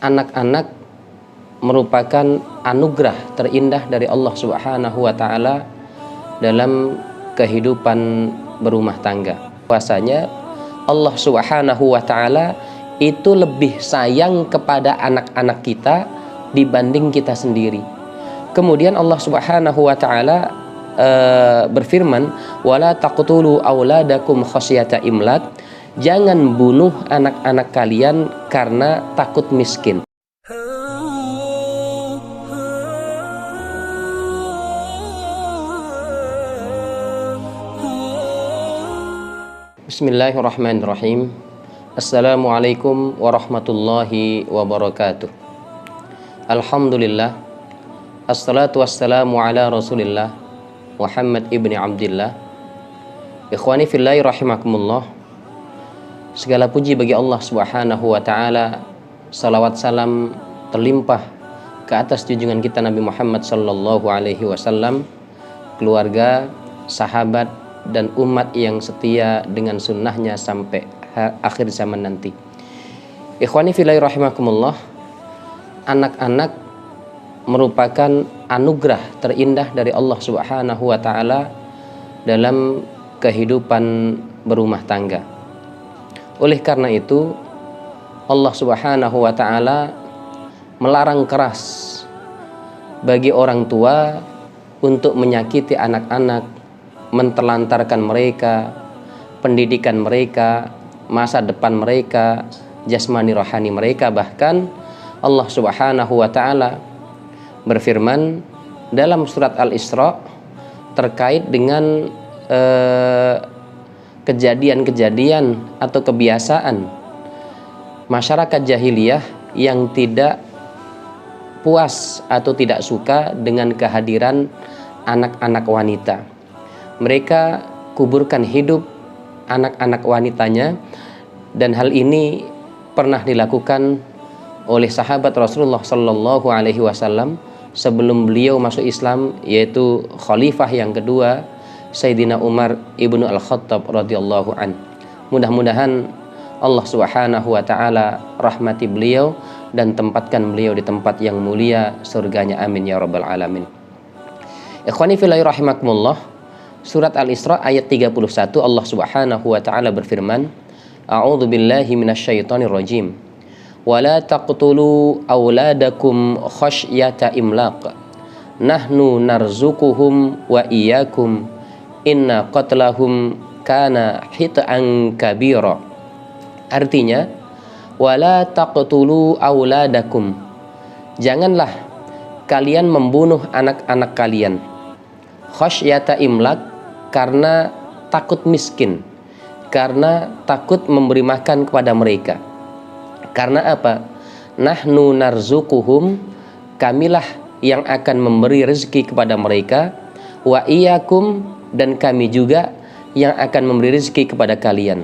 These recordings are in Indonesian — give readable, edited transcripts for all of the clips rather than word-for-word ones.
anak-anak merupakan anugerah terindah dari Allah Subhanahu wa taala dalam kehidupan berumah tangga. Bahwasanya Allah Subhanahu wa taala itu lebih sayang kepada anak-anak kita dibanding kita sendiri. Kemudian Allah Subhanahu wa taala berfirman, wala taqtulu auladakum khasyata imlak, jangan bunuh anak-anak kalian karena takut miskin. Bismillahirrahmanirrahim. Assalamualaikum warahmatullahi wabarakatuh. Alhamdulillah, assalatu wassalamu ala rasulillah Muhammad ibni Abdillah. Ikhwani fillahi rahimakumullah. Segala puji bagi Allah Subhanahu wa taala. Salawat salam terlimpah ke atas junjungan kita Nabi Muhammad sallallahu alaihi wasallam, keluarga, sahabat dan umat yang setia dengan sunnahnya sampai akhir zaman nanti. Ikhwani fillahi rahimakumullah. Anak-anak merupakan anugerah terindah dari Allah Subhanahu wa taala dalam kehidupan berumah tangga. Oleh karena itu, Allah Subhanahu wa taala melarang keras bagi orang tua untuk menyakiti anak-anak, menterlantarkan mereka, pendidikan mereka, masa depan mereka, jasmani rohani mereka. Bahkan Allah Subhanahu wa taala berfirman dalam surat Al-Isra terkait dengan kejadian-kejadian atau kebiasaan masyarakat jahiliyah yang tidak puas atau tidak suka dengan kehadiran anak-anak wanita. Mereka kuburkan hidup anak-anak wanitanya, dan hal ini pernah dilakukan oleh sahabat Rasulullah Sallallahu Alaihi Wasallam sebelum beliau masuk Islam, yaitu khalifah yang kedua Sayyidina Umar ibnu Al-Khattab radhiyallahu an. Mudah-mudahan Allah Subhanahu wa taala rahmati beliau dan tempatkan beliau di tempat yang mulia surganya, amin ya rabbal alamin. Ikhwani fillahi rahimakumullah. Surat Al-Isra ayat 31, Allah Subhanahu wa taala berfirman, A'udzu billahi minasyaitonir rajim. Wala taqtulu auladakum khasyata imlaq. Nahnu narzuquhum wa iyyakum. Inna qatlahum kana hit'an kabira. Artinya, wala taqtulu auladakum. Janganlah kalian membunuh anak-anak kalian. Khasyata imlak, karena takut miskin, karena takut memberi makan kepada mereka. Karena apa? Nahnu narzuquhum, kamilah yang akan memberi rezeki kepada mereka, wa iyyakum, dan kami juga yang akan memberi rezeki kepada kalian.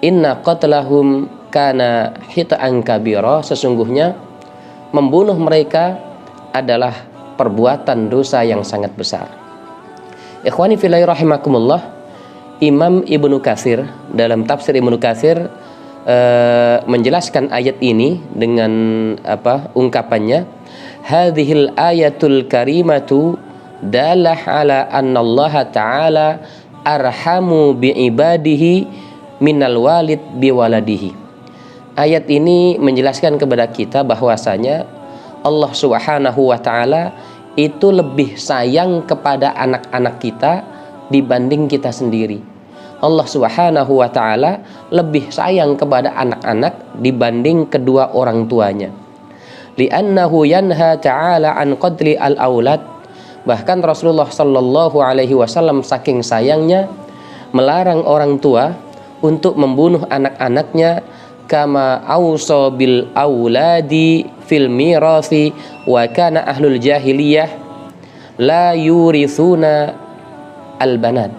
Inna qatlahum kana hit'an kabira, sesungguhnya membunuh mereka adalah perbuatan dosa yang sangat besar. Ikhwani fillahi rahimakumullah. Imam Ibnu Katsir dalam tafsir Ibnu Katsir menjelaskan ayat ini dengan ungkapannya, hadhil ayatul karimatu dalah ala anna Allah ta'ala arhamu bi ibadihi minal walid bi waladihi. Ayat ini menjelaskan kepada kita bahwasanya Allah Subhanahu wa taala itu lebih sayang kepada anak-anak kita dibanding kita sendiri. Allah Subhanahu wa taala lebih sayang kepada anak-anak dibanding kedua orang tuanya. Li'annahu yanha ta'ala an qadli al-aulad. Bahkan Rasulullah sallallahu alaihi wasallam saking sayangnya melarang orang tua untuk membunuh anak-anaknya, kama auso bil auladi fil mirasi wa kana ahlul jahiliyah la yurithuna al banat.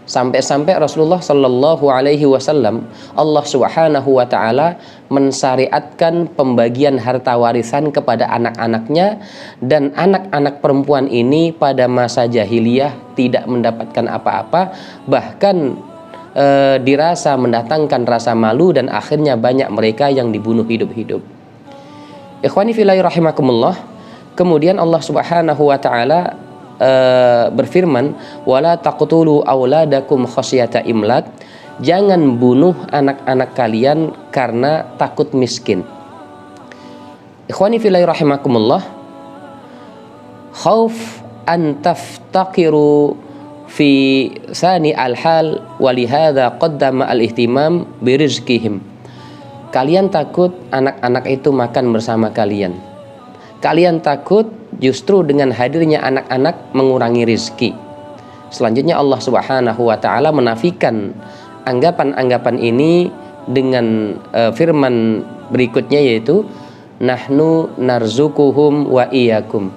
Sampai-sampai Rasulullah sallallahu alaihi wasallam, Allah Subhanahu wa taala mensyariatkan pembagian harta warisan kepada anak-anaknya, dan anak-anak perempuan ini pada masa jahiliyah tidak mendapatkan apa-apa, bahkan dirasa mendatangkan rasa malu, dan akhirnya banyak mereka yang dibunuh hidup-hidup. Ikhwani fillah rahimakumullah. Kemudian Allah Subhanahu wa taala berfirman, wala taqtulu auladakum khasyata imlak. Jangan bunuh anak-anak kalian karena takut miskin. Ikhwani fillah rahimakumullah. Khauf an taftaqiru fi sani al-hal walihada qaddama al-ihtimam birizqihim. Kalian takut anak-anak itu makan bersama kalian. Kalian takut justru dengan hadirnya anak-anak mengurangi rizki. Selanjutnya Allah Subhanahu wa taala menafikan anggapan-anggapan ini dengan firman berikutnya, yaitu nahnu narzukuhum wa iyyakum.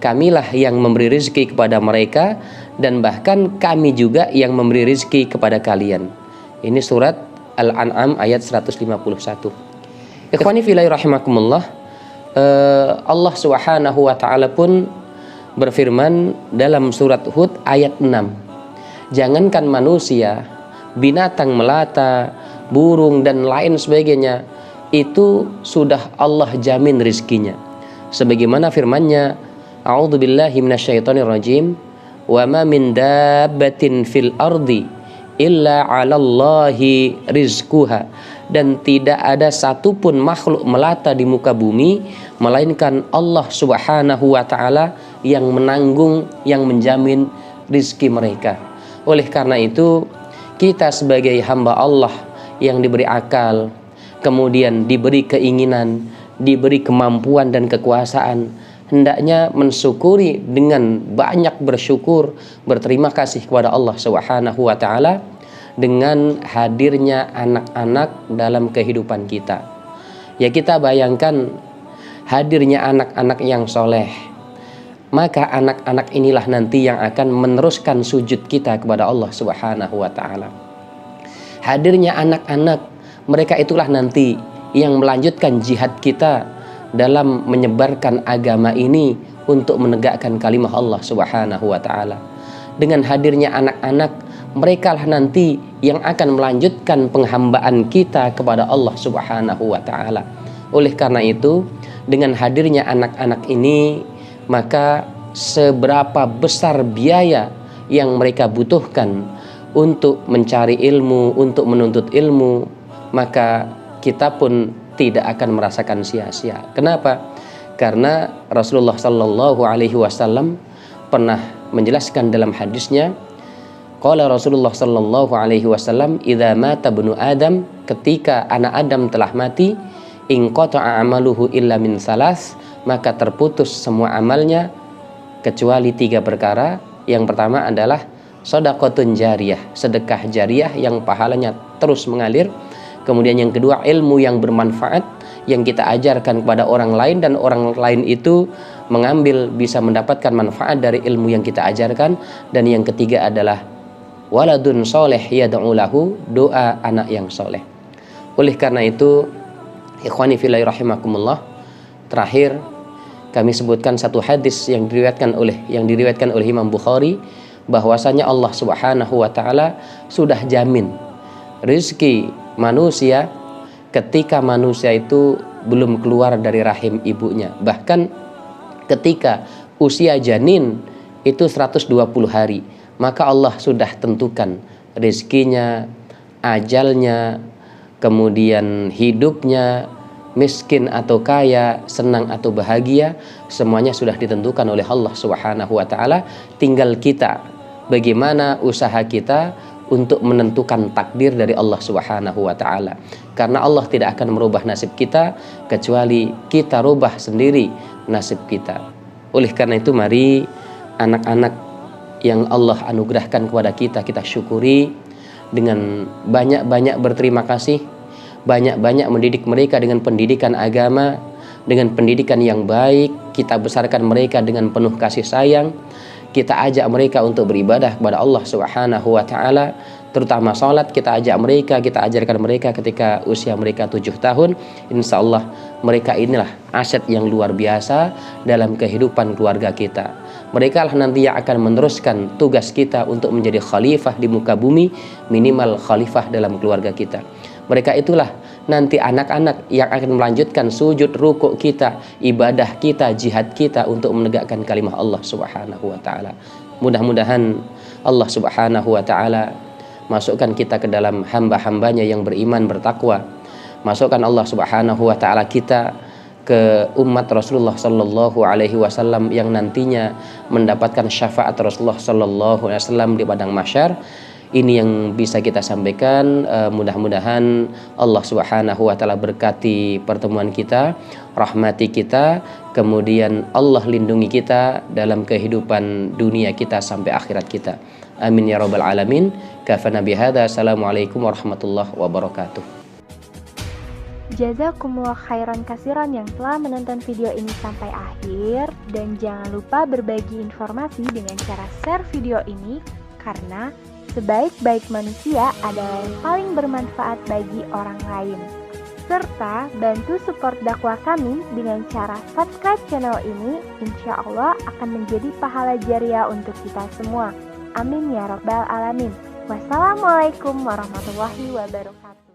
Kamilah yang memberi rizki kepada mereka dan bahkan kami juga yang memberi rizki kepada kalian. Ini surat Al-An'am ayat 151. Ikhwani fillah rahimakumullah. Allah Subhanahu wa taala pun berfirman dalam surat Hud ayat 6. Jangankan manusia, binatang melata, burung dan lain sebagainya, itu sudah Allah jamin rizkinya. Sebagaimana firman-Nya, a'udzubillahi minasyaitonirrajim, wa ma min dabbatin fil ardi illa 'alallahi rizquha. Dan tidak ada satupun makhluk melata di muka bumi melainkan Allah Subhanahu wa taala yang menanggung, yang menjamin rizki mereka. Oleh karena itu, kita sebagai hamba Allah yang diberi akal, kemudian diberi keinginan, diberi kemampuan dan kekuasaan, hendaknya mensyukuri dengan banyak bersyukur, berterima kasih kepada Allah Subhanahu wa taala dengan hadirnya anak-anak dalam kehidupan kita. Ya, kita bayangkan hadirnya anak-anak yang soleh, maka anak-anak inilah nanti yang akan meneruskan sujud kita kepada Allah Subhanahu wa taala. Hadirnya anak-anak, mereka itulah nanti yang melanjutkan jihad kita dalam menyebarkan agama ini untuk menegakkan kalimah Allah Subhanahu wa taala. Dengan hadirnya anak-anak, mereka lah nanti yang akan melanjutkan penghambaan kita kepada Allah Subhanahu wa taala. Oleh karena itu, dengan hadirnya anak-anak ini, maka seberapa besar biaya yang mereka butuhkan untuk mencari ilmu, untuk menuntut ilmu, maka kita pun tidak akan merasakan sia-sia. Kenapa? Karena Rasulullah Sallallahu Alaihi Wasallam pernah menjelaskan dalam hadisnya, qala Rasulullah Sallallahu Alaihi Wasallam, idza mata ibnu Adam, ketika anak Adam telah mati, in qata'a amaluhu illa min salas, maka terputus semua amalnya kecuali 3 perkara. Yang pertama adalah shadaqatun jariyah, sedekah jariyah yang pahalanya terus mengalir. Kemudian yang kedua, ilmu yang bermanfaat yang kita ajarkan kepada orang lain dan orang lain itu mengambil, bisa mendapatkan manfaat dari ilmu yang kita ajarkan. Dan yang ketiga adalah waladun soleh yad'u lahu, doa anak yang soleh. Oleh karena itu, ikhwani fillah rahimakumullah, terakhir kami sebutkan satu hadis yang diriwayatkan oleh Imam Bukhari, bahwasanya Allah Subhanahu wa taala sudah jamin rizki manusia ketika manusia itu belum keluar dari rahim ibunya. Bahkan ketika usia janin itu 120 hari, maka Allah sudah tentukan rizkinya, ajalnya, kemudian hidupnya, miskin atau kaya, senang atau bahagia, semuanya sudah ditentukan oleh Allah Subhanahu wa taala. Tinggal kita bagaimana usaha kita untuk menentukan takdir dari Allah Subhanahu wa taala. Karena Allah tidak akan merubah nasib kita kecuali kita rubah sendiri nasib kita. Oleh karena itu, mari anak-anak yang Allah anugerahkan kepada kita, kita syukuri dengan banyak-banyak berterima kasih, banyak-banyak mendidik mereka dengan pendidikan agama, dengan pendidikan yang baik. Kita besarkan mereka dengan penuh kasih sayang. Kita ajak mereka untuk beribadah kepada Allah Subhanahu wa taala, terutama salat. Kita ajak mereka, kita ajarkan mereka ketika usia mereka 7 tahun. Insya Allah mereka inilah aset yang luar biasa dalam kehidupan keluarga kita. Mereka lah nanti yang akan meneruskan tugas kita untuk menjadi khalifah di muka bumi, minimal khalifah dalam keluarga kita. Mereka itulah nanti anak-anak yang akan melanjutkan sujud, rukuk kita, ibadah kita, jihad kita untuk menegakkan kalimah Allah Subhanahu wa taala. Mudah-mudahan Allah Subhanahu wa taala masukkan kita ke dalam hamba-hambanya yang beriman, bertakwa. Masukkan Allah Subhanahu wa taala kita ke umat Rasulullah sallallahu alaihi wasallam yang nantinya mendapatkan syafaat Rasulullah sallallahu alaihi wasallam di padang mahsyar. Ini yang bisa kita sampaikan. Mudah-mudahan Allah Subhanahu wa taala berkati pertemuan kita, rahmati kita, kemudian Allah lindungi kita dalam kehidupan dunia kita sampai akhirat kita. Amin ya rabbal alamin. Kafana bihadza. Assalamualaikum warahmatullahi wabarakatuh. Jazakumullah khairan kasiran yang telah menonton video ini sampai akhir, dan jangan lupa berbagi informasi dengan cara share video ini, karena sebaik-baik manusia adalah yang paling bermanfaat bagi orang lain. Serta bantu support dakwah kami dengan cara subscribe channel ini, insya Allah akan menjadi pahala jariah untuk kita semua. Amin ya rabbal alamin. Wassalamualaikum warahmatullahi wabarakatuh.